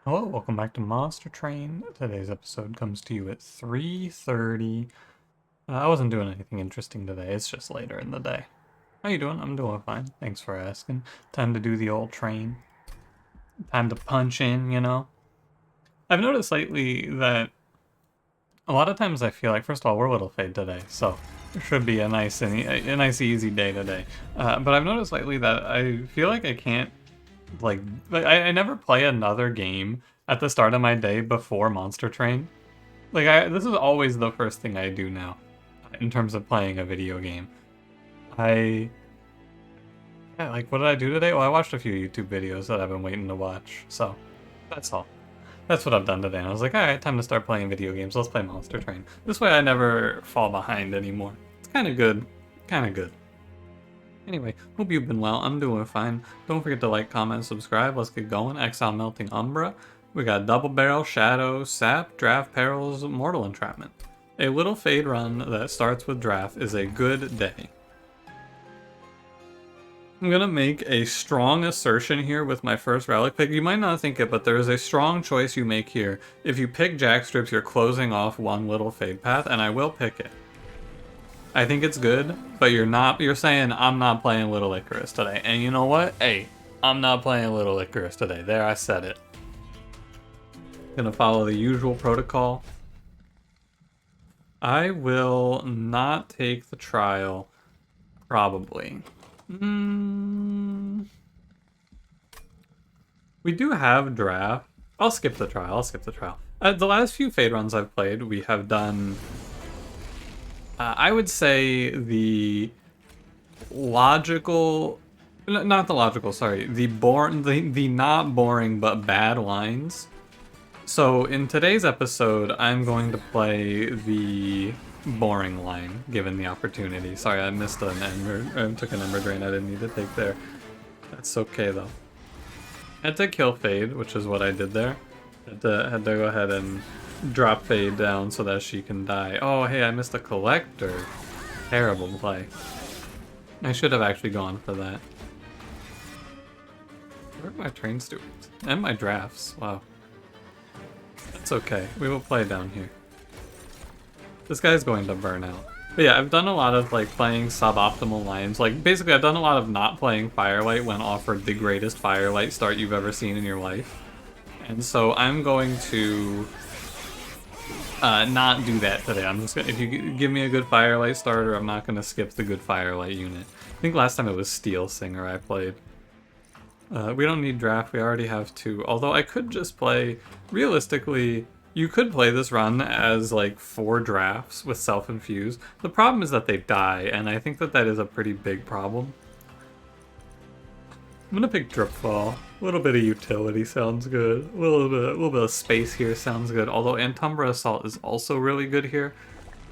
Hello, welcome back to Monster Train. Today's episode comes to you at 3:30. I wasn't doing anything interesting today, it's just later in the day. How you doing? I'm doing fine. Thanks for asking. Time to do the old train. Time to punch in, you know? I've noticed lately that a lot of times I feel like, first of all, we're Little Fade today, so it should be a nice and a nice easy day today. But I've noticed lately that I feel like I can't I never play another game at the start of my day before Monster Train. This is always the first thing I do now in terms of playing a video game. I yeah, like what did I do today? Well, I watched a few YouTube videos that I've been waiting to watch. So, that's all. That's what I've done today. And I was like, all right, time to start playing video games. Let's play Monster Train. This way I never fall behind anymore. It's kind of good. Kind of good. Anyway, hope you've been well. I'm doing fine. Don't forget to like, comment, subscribe. Let's get going. Exile Melting Umbra. We got Double Barrel, Shadow, Sap, Draft, Perils, Mortal Entrapment. A little fade run that starts with Draft is a good day. I'm gonna make a strong assertion here with my first relic pick. You might not think it, but there is a strong choice you make here. If you pick Jackstrips, you're closing off one little fade path, and I will pick it. I think it's good, but you're saying I'm not playing Little Icarus today. And you know what? Hey, I'm not playing Little Icarus today. There, I said it. Gonna follow the usual protocol. I will not take the trial, probably. We do have draft. I'll skip the trial. The last few fade runs I've played, we have done I would say the logical, not the logical, sorry, the not boring but bad lines. So in today's episode, I'm going to play the boring line, given the opportunity. Sorry, I missed an ember, took an ember drain I didn't need to take there. That's okay though. Had to kill Fade, which is what I did there. Had to go ahead and drop Fade down so that she can die. Oh, hey, I missed a collector. Terrible play. I should have actually gone for that. Where are my train stewards? And my drafts. Wow. That's okay. We will play down here. This guy's going to burn out. But yeah, I've done a lot of like playing suboptimal lines. Like basically I've done a lot of not playing Firelight when offered the greatest Firelight start you've ever seen in your life. And so I'm going to not do that today. I'm just gonna, if you give me a good Firelight starter, I'm not gonna skip the good Firelight unit. I think last time it was Steel Singer I played. We don't need draft, we already have two. Although I could just play, realistically, you could play this run as like 4 drafts with self-infuse. The problem is that they die, and I think that that is a pretty big problem. I'm gonna pick Dripfall. A little bit of utility sounds good. A little bit of space here sounds good. Although Antumbra Assault is also really good here,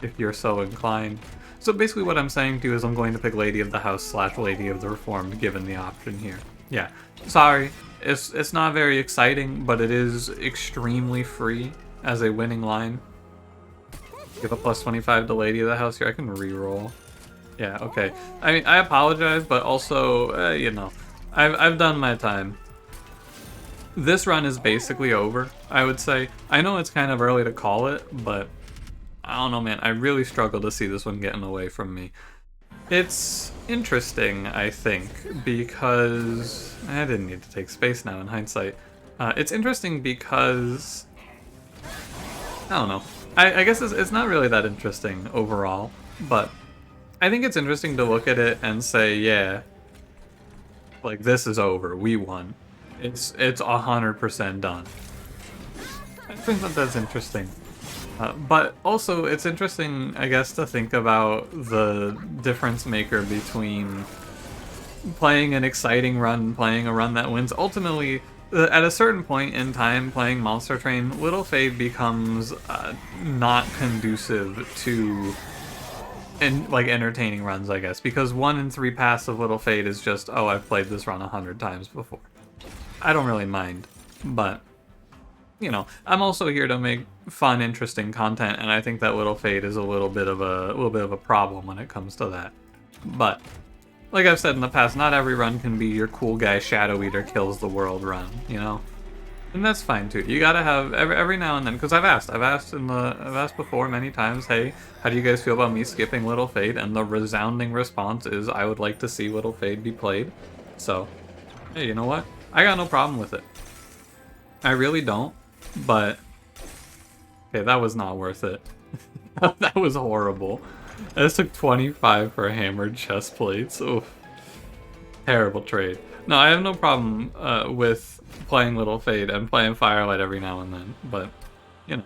if you're so inclined. So basically what I'm saying to you is I'm going to pick Lady of the House / Lady of the Reformed, given the option here. Yeah, sorry, it's not very exciting, but it is extremely free as a winning line. Give a plus 25 to Lady of the House here. I can reroll. Yeah, okay. I mean, I apologize, but also, you know, I've done my time. This run is basically over, I would say. I know it's kind of early to call it, but I don't know, man. I really struggle to see this one getting away from me. It's interesting, I think, because I didn't need to take space now in hindsight. It's interesting because I don't know. I guess it's not really that interesting overall, but I think it's interesting to look at it and say, yeah, like this is over. We won. It's 100% done. I think that that's interesting. But also, it's interesting, I guess, to think about the difference maker between playing an exciting run and playing a run that wins. Ultimately, at a certain point in time playing Monster Train, Little Fade becomes not conducive to like entertaining runs, I guess, because 1 in 3 passes of Little Fade is just, oh, I've played this run 100 times before. I don't really mind, but you know, I'm also here to make fun, interesting content, and I think that Little Fade is a little bit of a problem when it comes to that. But like I've said in the past, not every run can be your cool guy Shadow Eater kills the world run, you know? And that's fine too. You gotta have every now and then, because I've asked before many times, hey, how do you guys feel about me skipping Little Fade? And the resounding response is, I would like to see Little Fade be played. So, hey, you know what? I got no problem with it. I really don't. But okay, that was not worth it. That was horrible. This took 25 for hammered chest plates. Oof. Terrible trade. No, I have no problem with playing Little Fade and playing Firelight every now and then, but you know.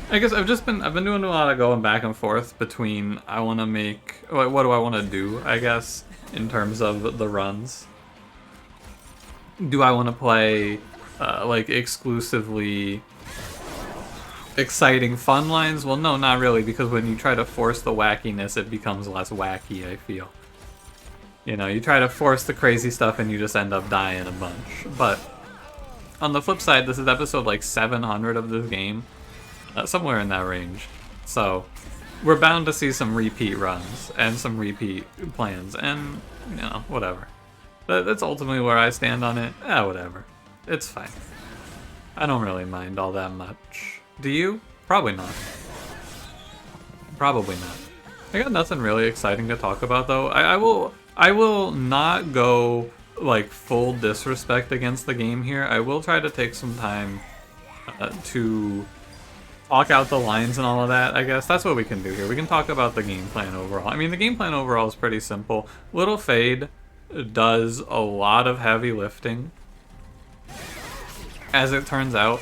I guess I've been doing a lot of going back and forth between I want to make what do I want to do, I guess, in terms of the runs. Do I want to play like exclusively exciting fun lines? Well, no, not really, because when you try to force the wackiness, it becomes less wacky, I feel. You know, you try to force the crazy stuff and you just end up dying a bunch. But on the flip side, this is episode like 700 of this game. Somewhere in that range. So we're bound to see some repeat runs and some repeat plans. And, you know, whatever. That's ultimately where I stand on it. Whatever. It's fine. I don't really mind all that much. Do you? Probably not. Probably not. I got nothing really exciting to talk about, though. I will not go like full disrespect against the game here. I will try to take some time to talk out the lines and all of that, I guess. That's what we can do here. We can talk about the game plan overall. I mean, the game plan overall is pretty simple. Little Fade does a lot of heavy lifting, as it turns out.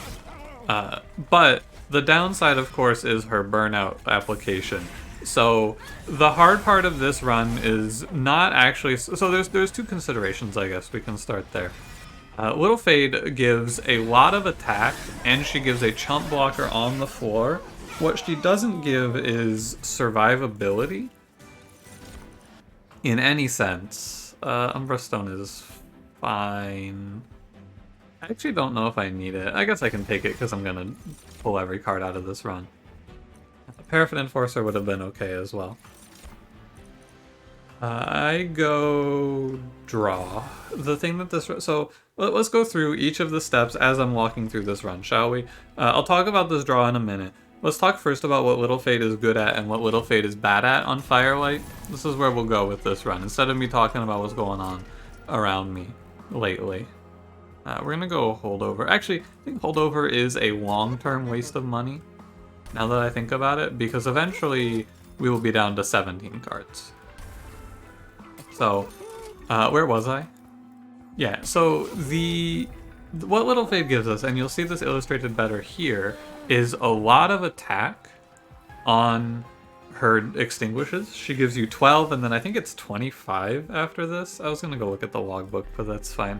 But the downside, of course, is her burnout application. So the hard part of this run is not actually... So there's two considerations, I guess. We can start there. Little Fade gives a lot of attack, and she gives a chump blocker on the floor. What she doesn't give is survivability in any sense. Umbra Stone is fine. I actually don't know if I need it. I guess I can take it because I'm going to pull every card out of this run. Paraffin Enforcer would have been okay as well. I go draw. The thing that this... So let's go through each of the steps as I'm walking through this run, shall we? I'll talk about this draw in a minute. Let's talk first about what Little Fade is good at and what Little Fade is bad at on Firelight. This is where we'll go with this run, instead of me talking about what's going on around me lately. We're going to go Holdover. Actually, I think Holdover is a long-term waste of money, now that I think about it, because eventually we will be down to 17 cards. So, where was I? Yeah, so what Little Fade gives us, and you'll see this illustrated better here, is a lot of attack on her extinguishes. She gives you 12, and then I think it's 25 after this. I was going to go look at the logbook, but that's fine.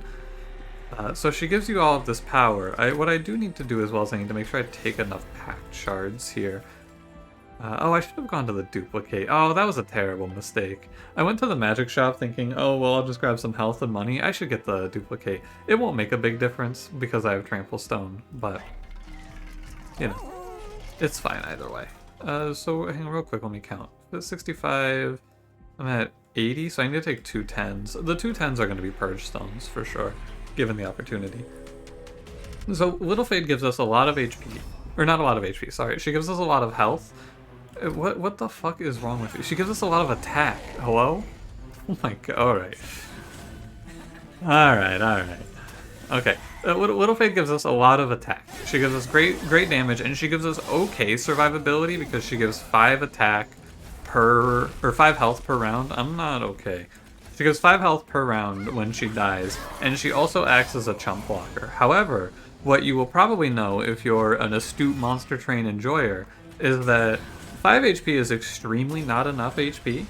So she gives you all of this power. What I do need to do as well is I need to make sure I take enough packed shards here. Oh, I should have gone to the duplicate. Oh, that was a terrible mistake. I went to the magic shop thinking, oh, well, I'll just grab some health and money. I should get the duplicate. It won't make a big difference because I have Trample Stone, but, you know, it's fine either way. So hang on real quick, let me count. 65, I'm at 80, so I need to take 2 10s. The 2 10s are going to be Purge Stones for sure, given the opportunity. So Little Fade gives us a lot of HP. Or not a lot of HP, sorry. She gives us a lot of health. What the fuck is wrong with you? She gives us a lot of attack. Hello? Oh my god. Alright. Alright. Okay. Little Fade gives us a lot of attack. She gives us great damage, and she gives us okay survivability because she gives 5 attack per... or 5 health per round. I'm not okay. She gives 5 health per round when she dies, and she also acts as a chump blocker. However, what you will probably know if you're an astute Monster Train enjoyer is that 5 HP is extremely not enough HP.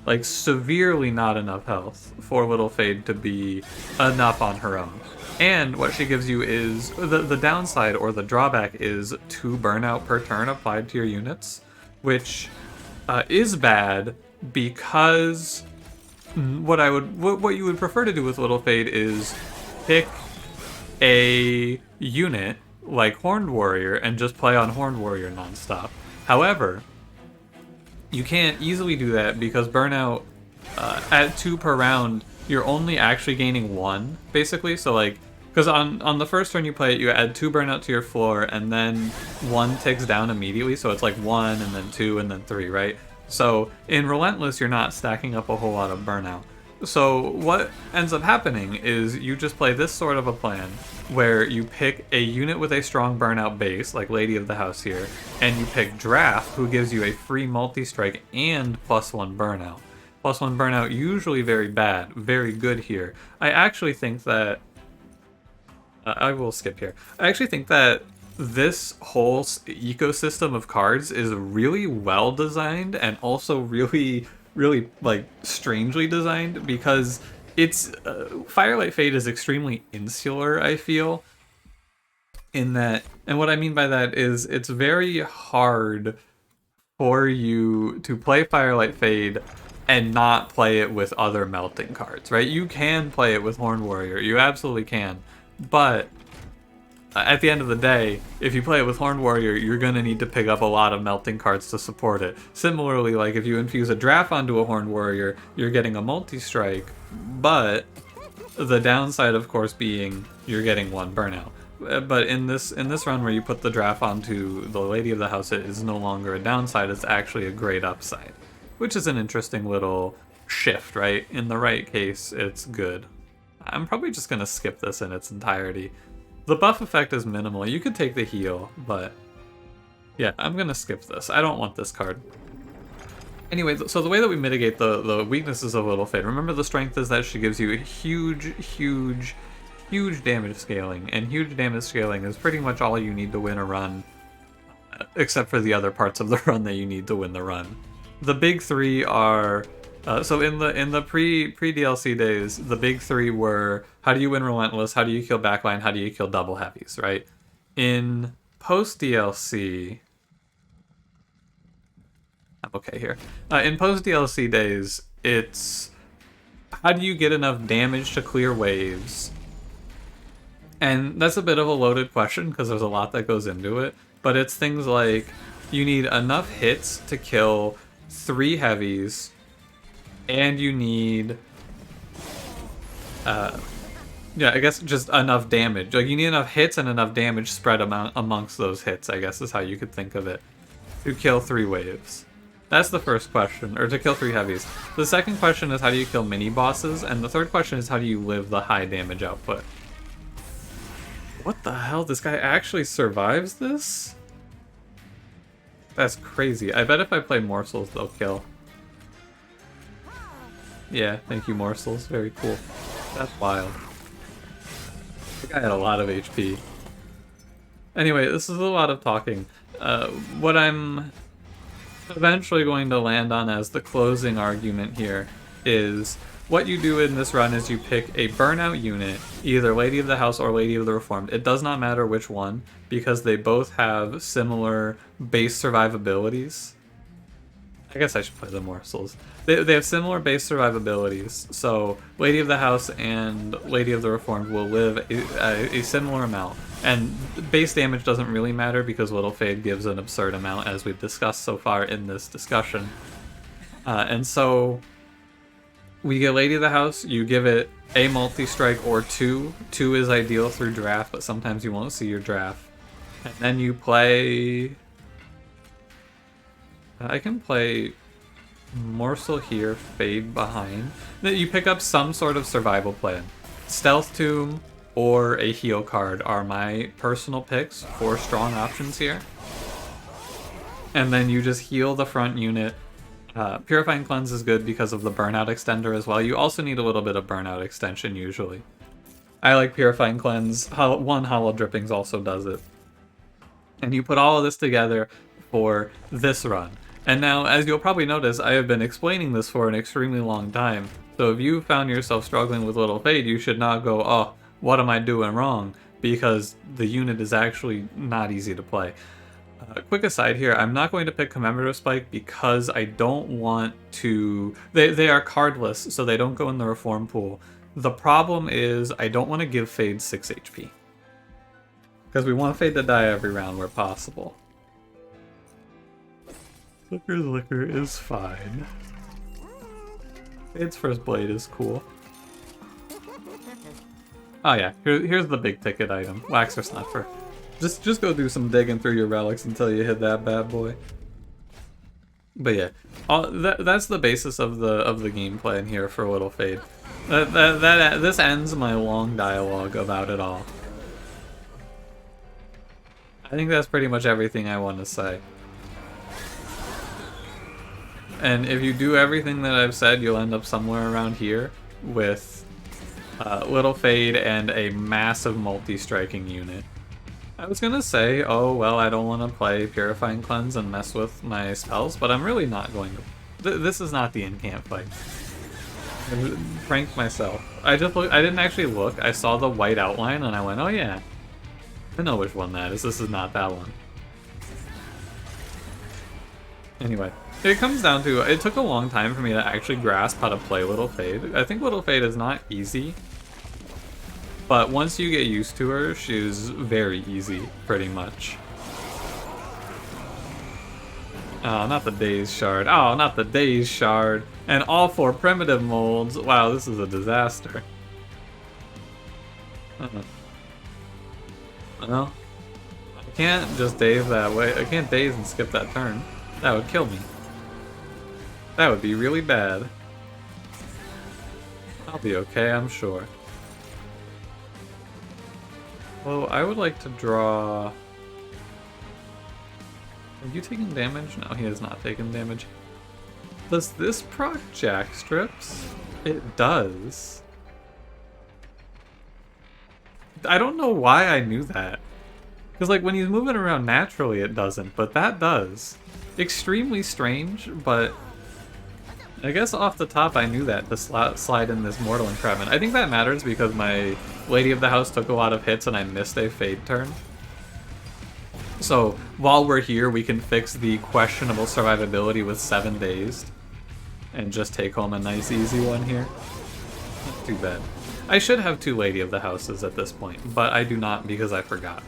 Like, severely not enough health for Little Fade to be enough on her own. And what she gives you is, the downside or the drawback is 2 burnout per turn applied to your units, which is bad because what you would prefer to do with Little Fade is pick a unit like Horned Warrior and just play on Horned Warrior nonstop. However, you can't easily do that because burnout at 2 per round, you're only actually gaining 1, basically. So like, Because on the first turn you play it, you add 2 burnout to your floor, and then 1 ticks down immediately, so it's like 1, and then 2, and then 3, right? So in Relentless, you're not stacking up a whole lot of burnout. So what ends up happening is you just play this sort of a plan, where you pick a unit with a strong burnout base, like Lady of the House here, and you pick Draft, who gives you a free multi-strike and +1 burnout. +1 burnout, usually very bad, very good here. I actually think that... I will skip here. I actually think that this whole ecosystem of cards is really well designed and also really, really, like, strangely designed, because it's... Firelight Fade is extremely insular, I feel, in that... And what I mean by that is it's very hard for you to play Firelight Fade and not play it with other melting cards, right? You can play it with Horned Warrior, you absolutely can, but at the end of the day, if you play it with Horned Warrior, you're going to need to pick up a lot of melting cards to support it. Similarly, like if you infuse a Draft onto a Horned Warrior, you're getting a multi-strike, but the downside, of course, being you're getting 1 burnout. But in this run where you put the Draft onto the Lady of the House, it is no longer a downside, it's actually a great upside. Which is an interesting little shift, right? In the right case, it's good. I'm probably just going to skip this in its entirety. The buff effect is minimal. You could take the heal, but yeah, I'm going to skip this. I don't want this card. Anyway, so the way that we mitigate the weaknesses of Little Fade, remember the strength is that she gives you huge, huge, huge damage scaling, and huge damage scaling is pretty much all you need to win a run, except for the other parts of the run that you need to win the run. The big 3 are... so in the pre-DLC days, the big 3 were how do you win Relentless, how do you kill backline, how do you kill double heavies, right? In post-DLC... I'm okay here. In post-DLC days, it's how do you get enough damage to clear waves? And that's a bit of a loaded question because there's a lot that goes into it, but it's things like you need enough hits to kill 3 heavies, and you need, yeah, I guess just enough damage. Like, you need enough hits and enough damage spread amongst those hits, I guess is how you could think of it, to kill 3 waves. That's the first question, or to kill 3 heavies. The second question is how do you kill mini-bosses, and the third question is how do you live the high damage output. What the hell? This guy actually survives this? That's crazy. I bet if I play Morsels, they'll kill. Yeah, thank you, Morsels. Very cool. That's wild. The guy had a lot of HP. Anyway, this is a lot of talking. What I'm eventually going to land on as the closing argument here is what you do in this run is you pick a burnout unit, either Lady of the House or Lady of the Reformed. It does not matter which one, because they both have similar base survivabilities. I guess I should play the Morsels. They have similar base survivabilities, so Lady of the House and Lady of the Reformed will live a similar amount. And base damage doesn't really matter because Little Fade gives an absurd amount, as we've discussed so far in this discussion. And so we get Lady of the House, you give it a multi-strike or 2. 2 is ideal through Draft, but sometimes you won't see your Draft. And then you play... I can play Morsel here, Fade behind. Then you pick up some sort of survival plan. Stealth Tomb or a heal card are my personal picks for strong options here. And then you just heal the front unit. Purifying Cleanse is good because of the burnout extender as well. You also need a little bit of burnout extension usually. I like Purifying Cleanse. One Hollow Drippings also does it. And you put all of this together for this run. And now, as you'll probably notice, I have been explaining this for an extremely long time. So if you found yourself struggling with Little Fade, you should not go, oh, what am I doing wrong? Because the unit is actually not easy to play. Quick aside here, I'm not going to pick Commemorative Spike because I don't want to... They are cardless, so they don't go in the Reform pool. The problem is I don't want to give Fade 6 HP. Because we want Fade to die every round where possible. Flicker's Liquor is fine. Fade's first blade is cool. Oh yeah, here's the big ticket item, Wax or Snuffer. Just go do some digging through your relics until you hit that bad boy. But yeah, that's the basis of the gameplay in here for Little Fade. This ends my long dialogue about it all. I think that's pretty much everything I want to say. And if you do everything that I've said, you'll end up somewhere around here with Little Fade and a massive multi-striking unit. I was gonna say, oh well, I don't want to play Purifying Cleanse and mess with my spells, but I'm really not going to. This is not the in-camp fight. I pranked myself. I didn't actually look. I saw the white outline and I went, oh yeah, I know which one that is. This is not that one. Anyway, it comes down to, it took a long time for me to actually grasp how to play Little Fade. I think Little Fade is not easy. But once you get used to her, she's very easy, pretty much. Oh, not the Daze Shard. Oh, not the Daze Shard. And all 4 primitive molds. Wow, this is a disaster. Well, I can't just daze that way. I can't daze and skip that turn. That would kill me. That would be really bad. I'll be okay, I'm sure. Well, I would like to draw... Are you taking damage? No, he is not taking damage. Does this proc Jack Strips? It does. I don't know why I knew that. Because, like, when he's moving around naturally, it doesn't, but that does. Extremely strange, but... I guess off the top I knew that to slide in this Mortal Entrapment. I think that matters because my Lady of the House took a lot of hits and I missed a Fade turn. So while we're here, we can fix the questionable survivability with 7 Dazed and just take home a nice easy one here. Not too bad. I should have 2 Lady of the Houses at this point, but I do not because I forgot.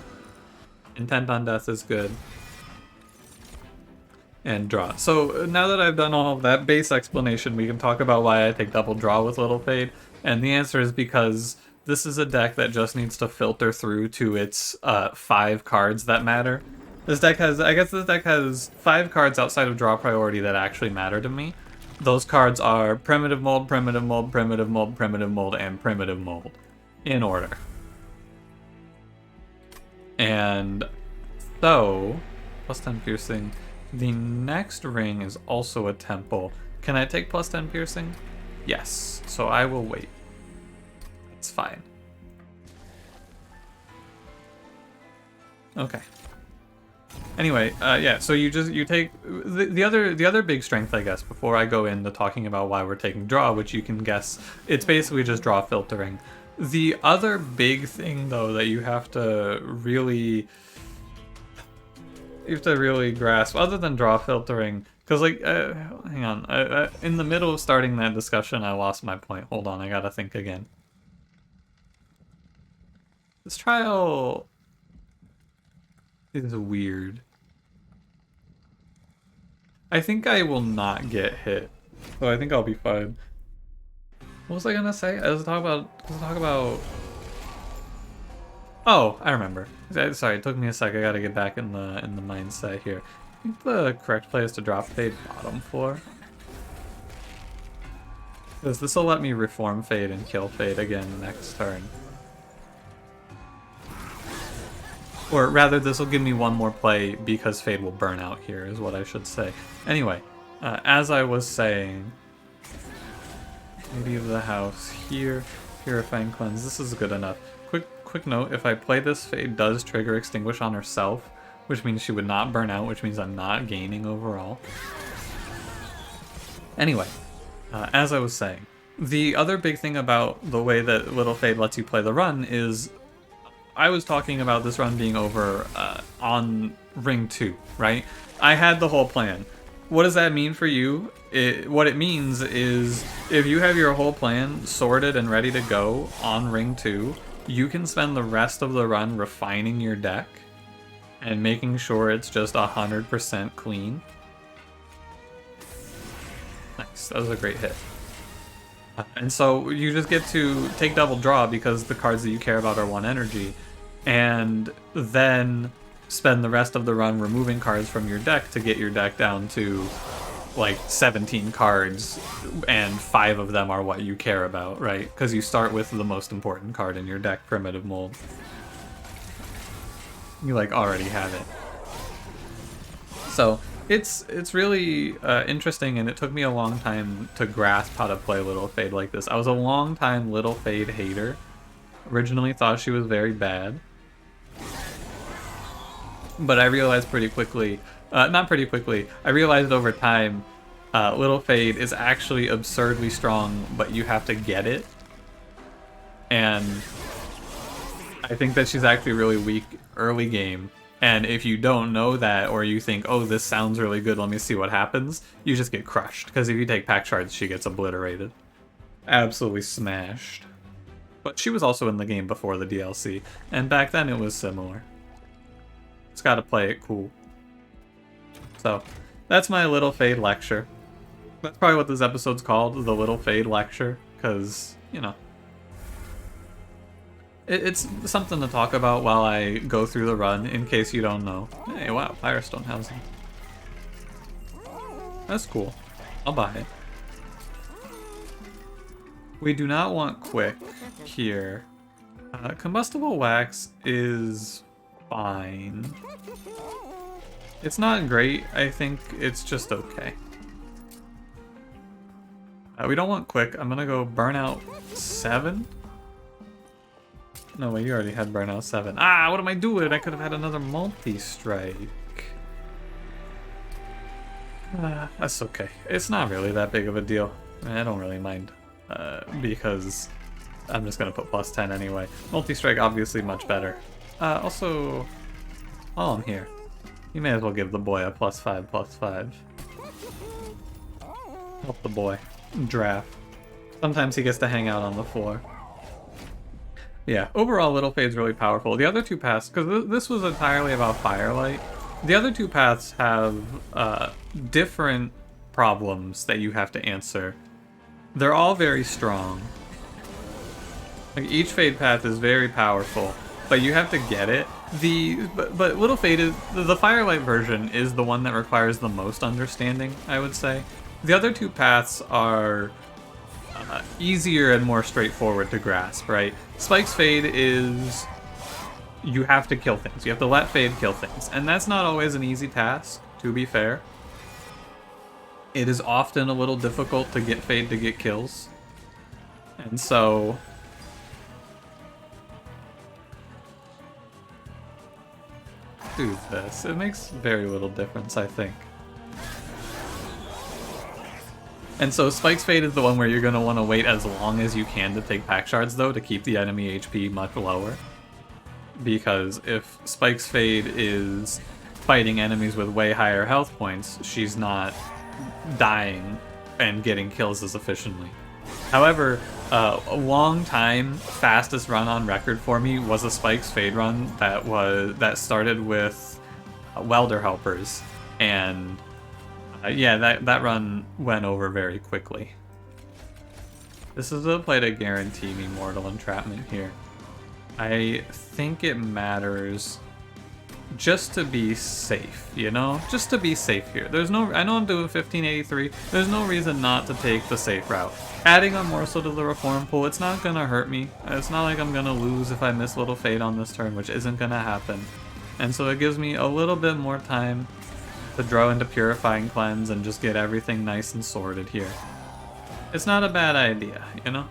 Intent on Death is good. And draw. So now that I've done all of that base explanation, we can talk about why I take double draw with Little Fade. And the answer is because this is a deck that just needs to filter through to its 5 cards that matter. This deck has, I guess this deck has 5 cards outside of draw priority that actually matter to me. Those cards are Primitive Mold, Primitive Mold, Primitive Mold, Primitive Mold, and Primitive Mold. In order. And so, plus 10 piercing. The next ring is also a temple. Can I take plus 10 piercing? Yes, so I will wait. It's fine. Okay. Anyway, yeah, so you take the other big strength, I guess, before I go into talking about why we're taking draw, which you can guess, it's basically just draw filtering. The other big thing though that you have to really grasp, other than draw filtering, because like, hang on, in the middle of starting that discussion, I lost my point. Hold on, I gotta think again. This trial is weird. I think I will not get hit, so I think I'll be fine. What was I gonna say? I was talking about. Oh, I remember. Sorry, it took me a sec. I gotta get back in the mindset here. I think the correct play is to drop Fade bottom 4. Because this will let me reform Fade and kill Fade again next turn. Or rather, this will give me one more play because Fade will burn out here, is what I should say. Anyway, as I was saying, Lady of the House here, Purifying Cleanse, this is good enough. Quick note, if I play this, Fade does trigger Extinguish on herself, which means she would not burn out, which means I'm not gaining overall. Anyway, as I was saying, the other big thing about the way that Little Fade lets you play the run is, I was talking about this run being over on Ring 2, right? I had the whole plan. What does that mean for you? What it means is, if you have your whole plan sorted and ready to go on Ring 2, you can spend the rest of the run refining your deck and making sure it's just 100% clean. Nice, that was a great hit. And so you just get to take double draw because the cards that you care about are 1 energy, and then spend the rest of the run removing cards from your deck to get your deck down to like 17 cards, and 5 of them are what you care about, right? Because you start with the most important card in your deck, Primitive Mold. You like already have it. So it's really interesting, and it took me a long time to grasp how to play Little Fade like this. I was a long time Little Fade hater. Originally thought she was very bad. But I realized pretty quickly, not pretty quickly, I realized over time, Little Fade is actually absurdly strong, but you have to get it. And I think that she's actually really weak early game. And if you don't know that, or you think, oh, this sounds really good, let me see what happens, you just get crushed. Because if you take pack shards, she gets obliterated. Absolutely smashed. But she was also in the game before the DLC, and back then it was similar. Just gotta play it cool. So, that's my Little Fade lecture. That's probably what this episode's called, the Little Fade lecture, because, you know, it's something to talk about while I go through the run, in case you don't know. Hey, wow, Firestone housing. That's cool. I'll buy it. We do not want quick here. Combustible wax is fine. It's not great, I think it's just okay. We don't want quick. I'm gonna go Burnout 7. No way, you already had Burnout 7. Ah, what am I doing? I could have had another multi-strike. That's okay. It's not really that big of a deal. I don't really mind. Because I'm just gonna put +10 anyway. Multi-strike obviously much better. Also, while I'm here, you may as well give the boy a +5/+5. Help the boy. Draft. Sometimes he gets to hang out on the floor. Yeah, overall Little Fade's really powerful. The other two paths, because this was entirely about Firelight, the other two paths have different problems that you have to answer. They're all very strong. Like, each Fade path is very powerful, but you have to get it. But Little Fade is the Firelight version is the one that requires the most understanding, I would say. The other two paths are easier and more straightforward to grasp, right? Spike's Fade is you have to kill things. You have to let Fade kill things, and that's not always an easy task, to be fair. It is often a little difficult to get Fade to get kills. And so do this. It makes very little difference, I think. And so Spike's Fade is the one where you're going to want to wait as long as you can to take pack shards, though, to keep the enemy HP much lower. Because if Spike's Fade is fighting enemies with way higher health points, she's not dying and getting kills as efficiently. However, a long time fastest run on record for me was a Spike's Fade run that started with Welder Helpers, and yeah, that run went over very quickly. This is a play to guarantee me Mortal Entrapment here. I think it matters just to be safe, you know? Just to be safe here. There's no, I know I'm doing 1583, there's no reason not to take the safe route. Adding a morsel to the Reform Pool, it's not gonna hurt me. It's not like I'm gonna lose if I miss Little Fade on this turn, which isn't gonna happen. And so it gives me a little bit more time to draw into Purifying Cleanse and just get everything nice and sorted here. It's not a bad idea, you know?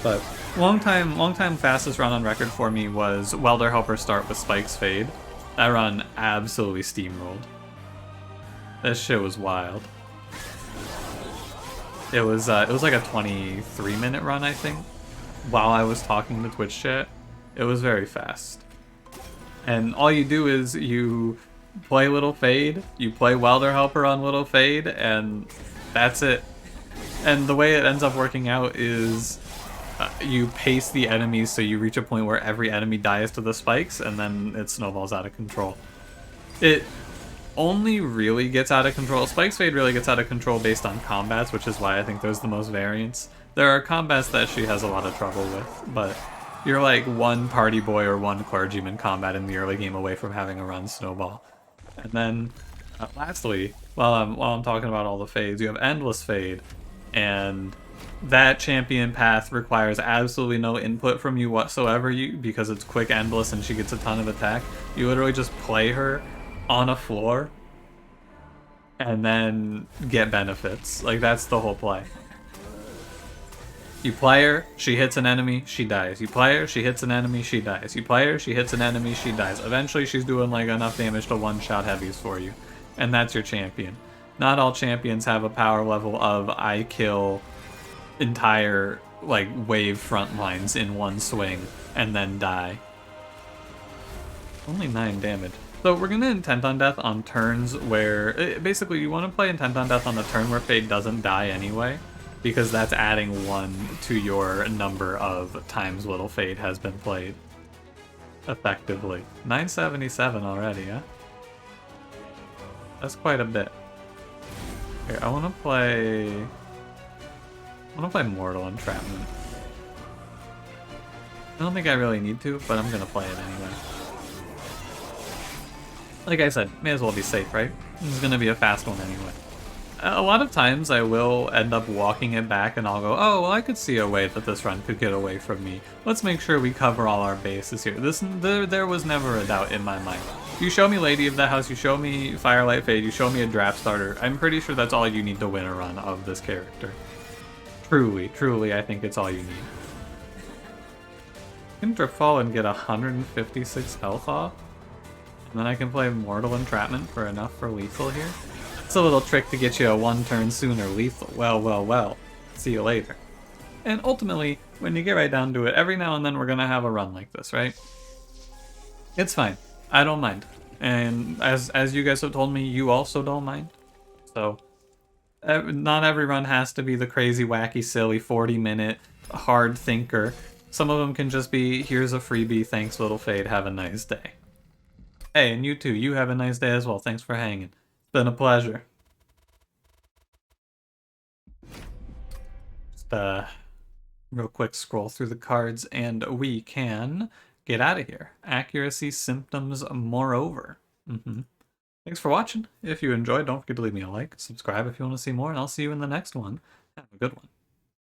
But long time fastest run on record for me was Welder Helper start with Spike's Fade. That run absolutely steamrolled. This shit was wild. It was like a 23-minute run, I think, while I was talking to Twitch chat. It was very fast. And all you do is you play Little Fade, you play Welder Helper on Little Fade, and that's it. And the way it ends up working out is you pace the enemies so you reach a point where every enemy dies to the spikes, and then it snowballs out of control. It only really gets out of control. Spike's Fade really gets out of control based on combats, which is why I think there's the most variance. There are combats that she has a lot of trouble with, but you're like one party boy or one clergyman combat in the early game away from having a run snowball. And then, lastly, while I'm talking about all the fades, you have Endless Fade, and that champion path requires absolutely no input from you whatsoever, because it's quick endless and she gets a ton of attack. You literally just play her on a floor and then get benefits. Like, that's the whole play. You play her, she hits an enemy, she dies. You play her, she hits an enemy, she dies. You play her, she hits an enemy, she dies. Eventually she's doing like enough damage to one-shot heavies for you. And that's your champion. Not all champions have a power level of I kill entire like wave front lines in one swing and then die. Only 9 damage. So we're gonna Intent on Death on turns where basically you want to play Intent on Death on the turn where Fade doesn't die anyway, because that's adding 1 to your number of times Little Fade has been played effectively. 977 already, huh? That's quite a bit. Here, I want to play Mortal Entrapment. I don't think I really need to, but I'm gonna play it anyway. Like I said, may as well be safe, right? This is gonna be a fast one anyway. A lot of times I will end up walking it back and I'll go, oh, well, I could see a way that this run could get away from me. Let's make sure we cover all our bases here. There was never a doubt in my mind. You show me Lady of the House, you show me Firelight Fade, you show me a draft starter. I'm pretty sure that's all you need to win a run of this character. Truly, I think it's all you need. I can Drip Fall and get 156 health off. And then I can play Mortal Entrapment for enough for lethal here. It's a little trick to get you a 1 turn sooner lethal. Well. See you later. And ultimately, when you get right down to it, every now and then we're gonna have a run like this, right? It's fine. I don't mind. And as you guys have told me, you also don't mind. So, not every run has to be the crazy, wacky, silly, 40-minute hard thinker. Some of them can just be, here's a freebie, thanks Little Fade, have a nice day. Hey, and you too, you have a nice day as well, thanks for hanging. It's been a pleasure. Just real quick scroll through the cards and we can get out of here. Accuracy, symptoms, moreover. Thanks for watching. If you enjoyed, don't forget to leave me a like, subscribe if you want to see more, and I'll see you in the next one. Have a good one.